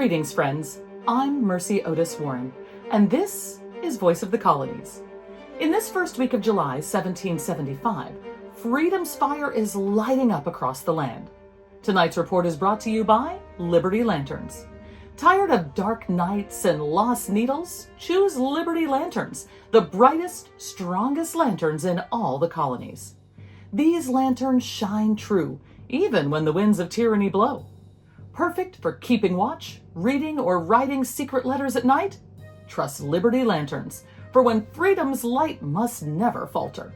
Greetings, friends. I'm Mercy Otis Warren, and this is Voice of the Colonies. In this first week of July 1775, freedom's fire is lighting up across the land. Tonight's report is brought to you by Liberty Lanterns. Tired of dark nights and lost needles? Choose Liberty Lanterns, the brightest, strongest lanterns in all the colonies. These lanterns shine true, even when the winds of tyranny blow. Perfect for keeping watch, reading, or writing secret letters at night? Trust Liberty Lanterns, for when freedom's light must never falter.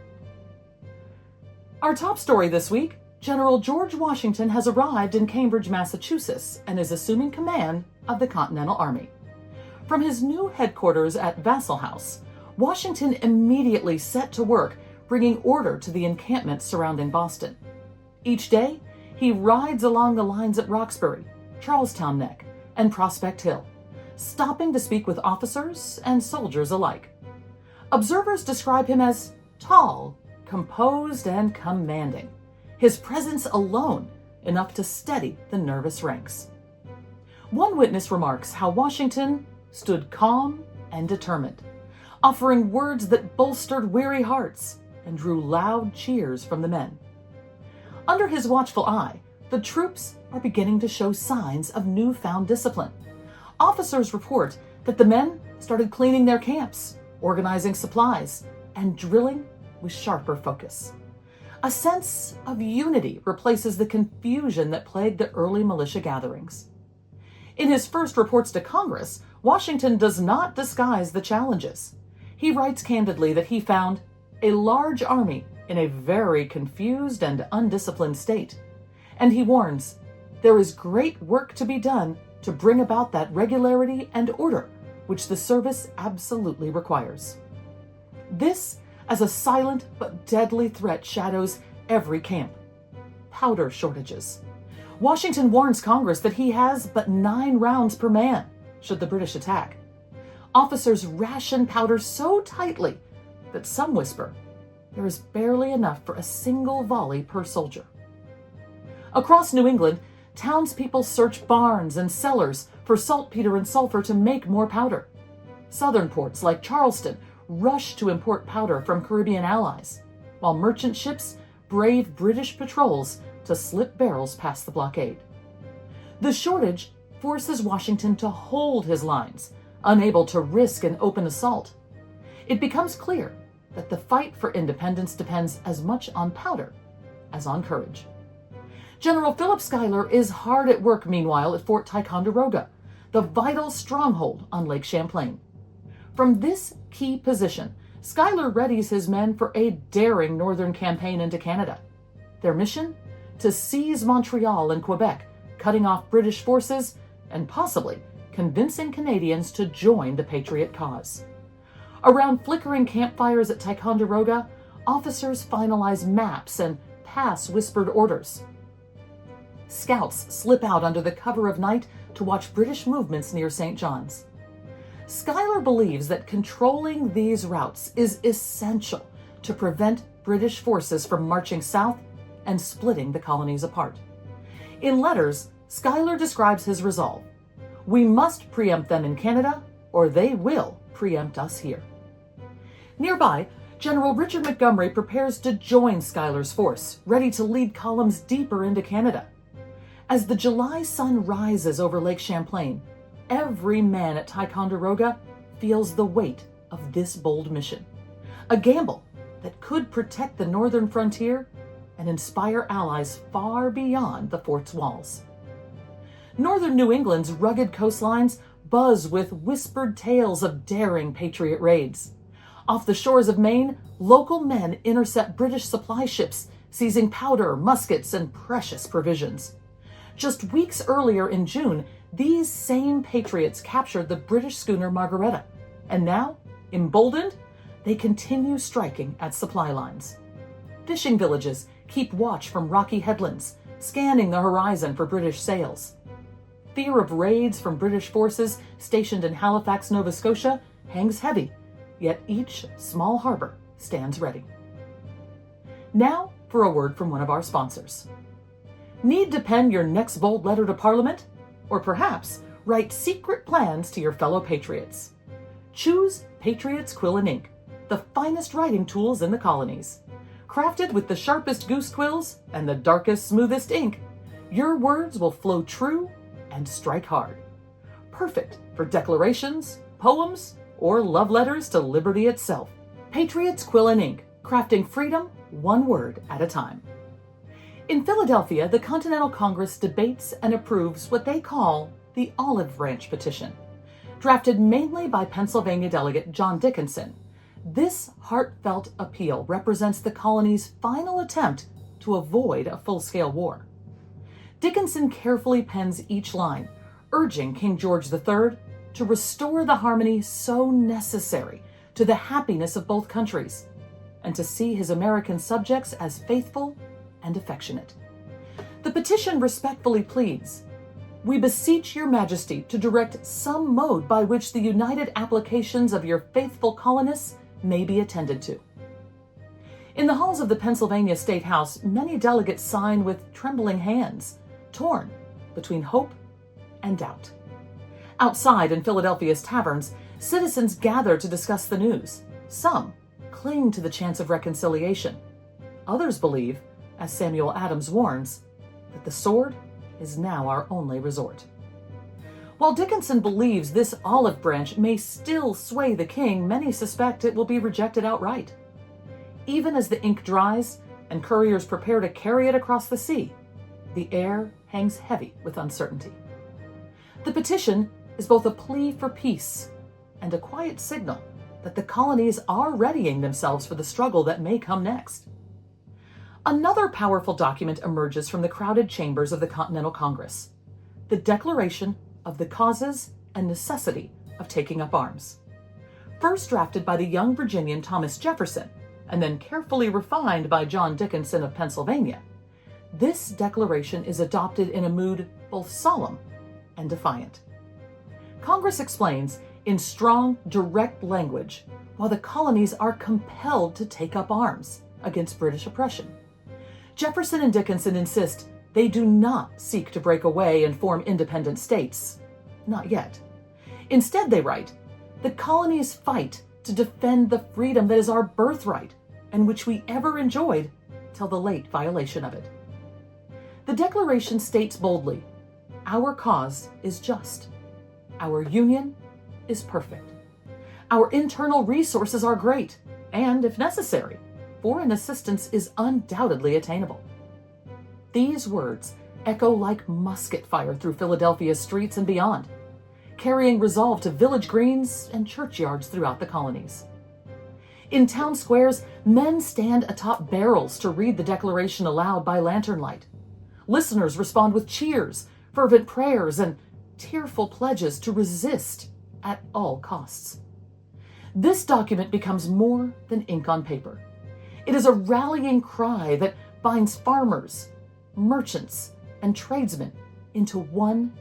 Our top story this week: General George Washington has arrived in Cambridge, Massachusetts, and is assuming command of the Continental Army. From his new headquarters at Wrestle House, Washington immediately set to work bringing order to the encampments surrounding Boston. Each day, he rides along the lines at Roxbury, Charlestown Neck, and Prospect Hill, stopping to speak with officers and soldiers alike. Observers describe him as tall, composed, and commanding, his presence alone enough to steady the nervous ranks. One witness remarks how Washington stood calm and determined, offering words that bolstered weary hearts and drew loud cheers from the men. Under his watchful eye, the troops are beginning to show signs of newfound discipline. Officers report that the men started cleaning their camps, organizing supplies, and drilling with sharper focus. A sense of unity replaces the confusion that plagued the early militia gatherings. In his first reports to Congress, Washington does not disguise the challenges. He writes candidly that he found a large army in a very confused and undisciplined state. And he warns, there is great work to be done to bring about that regularity and order which the service absolutely requires. This, as a silent but deadly threat, shadows every camp: powder shortages. Washington warns Congress that he has but 9 rounds per man should the British attack. Officers ration powder so tightly that some whisper there is barely enough for a single volley per soldier. Across New England, townspeople search barns and cellars for saltpeter and sulfur to make more powder. Southern ports like Charleston rush to import powder from Caribbean allies, while merchant ships brave British patrols to slip barrels past the blockade. The shortage forces Washington to hold his lines, unable to risk an open assault. It becomes clear that the fight for independence depends as much on powder as on courage. General Philip Schuyler is hard at work, meanwhile, at Fort Ticonderoga, the vital stronghold on Lake Champlain. From this key position, Schuyler readies his men for a daring northern campaign into Canada. Their mission? To seize Montreal and Quebec, cutting off British forces and possibly convincing Canadians to join the Patriot cause. Around flickering campfires at Ticonderoga, officers finalize maps and pass whispered orders. Scouts slip out under the cover of night to watch British movements near St. John's. Schuyler believes that controlling these routes is essential to prevent British forces from marching south and splitting the colonies apart. In letters, Schuyler describes his resolve: we must preempt them in Canada, or they will preempt us here. Nearby, General Richard Montgomery prepares to join Schuyler's force, ready to lead columns deeper into Canada. As the July sun rises over Lake Champlain, every man at Ticonderoga feels the weight of this bold mission, a gamble that could protect the northern frontier and inspire allies far beyond the fort's walls. Northern New England's rugged coastlines buzz with whispered tales of daring Patriot raids. Off the shores of Maine, local men intercept British supply ships, seizing powder, muskets, and precious provisions. Just weeks earlier in June, these same patriots captured the British schooner Margaretta, and now, emboldened, they continue striking at supply lines. Fishing villages keep watch from rocky headlands, scanning the horizon for British sails. Fear of raids from British forces stationed in Halifax, Nova Scotia, hangs heavy, yet each small harbor stands ready. Now for a word from one of our sponsors. Need to pen your next bold letter to Parliament? Or perhaps Write secret plans to your fellow patriots. Choose Patriots Quill and Ink, the finest writing tools in the colonies. Crafted with the sharpest goose quills and the darkest, smoothest ink, your words will flow true and strike hard. Perfect for declarations, poems, or love letters to liberty itself. Patriots Quill and Ink, crafting freedom one word at a time. In Philadelphia, the Continental Congress debates and approves what they call the Olive Branch Petition. Drafted mainly by Pennsylvania delegate John Dickinson, this heartfelt appeal represents the colony's final attempt to avoid a full-scale war. Dickinson carefully pens each line, urging King George III to restore the harmony so necessary to the happiness of both countries, and to see his American subjects as faithful and affectionate. The petition respectfully pleads, "We beseech your majesty to direct some mode by which the united applications of your faithful colonists may be attended to." In the halls of the Pennsylvania State House, many delegates sign with trembling hands, torn between hope and doubt. Outside in Philadelphia's taverns, citizens gather to discuss the news. Some cling to the chance of reconciliation. Others believe, as Samuel Adams warns, that the sword is now our only resort. While Dickinson believes this olive branch may still sway the king, many suspect it will be rejected outright. Even as the ink dries and couriers prepare to carry it across the sea, the air hangs heavy with uncertainty. The petition is both a plea for peace and a quiet signal that the colonies are readying themselves for the struggle that may come next. Another powerful document emerges from the crowded chambers of the Continental Congress, the Declaration of the Causes and Necessity of Taking Up Arms. First drafted by the young Virginian Thomas Jefferson, and then carefully refined by John Dickinson of Pennsylvania, this declaration is adopted in a mood both solemn and defiant. Congress explains in strong, direct language why the colonies are compelled to take up arms against British oppression. Jefferson and Dickinson insist they do not seek to break away and form independent states. Not yet. Instead, they write, "The colonies fight to defend the freedom that is our birthright and which we ever enjoyed till the late violation of it." The Declaration states boldly, "Our cause is just. Our union is perfect. Our internal resources are great, and, if necessary, foreign assistance is undoubtedly attainable." These words echo like musket fire through Philadelphia's streets and beyond, carrying resolve to village greens and churchyards throughout the colonies. In town squares, men stand atop barrels to read the Declaration aloud by lantern light. Listeners respond with cheers, fervent prayers, and tearful pledges to resist at all costs. This document becomes more than ink on paper. It is a rallying cry that binds farmers, merchants, and tradesmen into one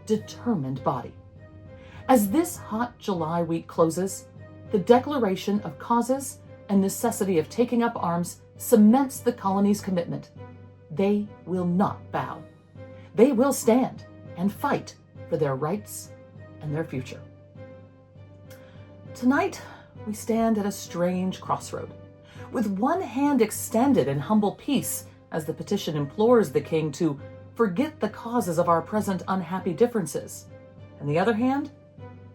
determined body. As this hot July week closes, the Declaration of Causes and Necessity of Taking Up Arms cements the colony's commitment. They will not bow. They will stand and fight for their rights and their future. Tonight, we stand at a strange crossroad. With one hand extended in humble peace as the petition implores the king to forget the causes of our present unhappy differences, and the other hand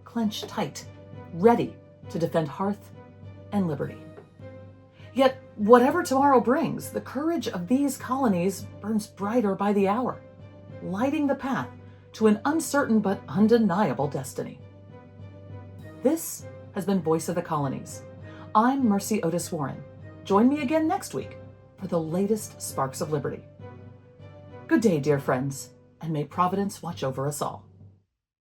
clenched tight, ready to defend hearth and liberty. Yet, whatever tomorrow brings, the courage of these colonies burns brighter by the hour, lighting the path to an uncertain but undeniable destiny. This has been Voice of the Colonies. I'm Mercy Otis Warren. Join me again next week for the latest sparks of liberty. Good day, dear friends, and may Providence watch over us all.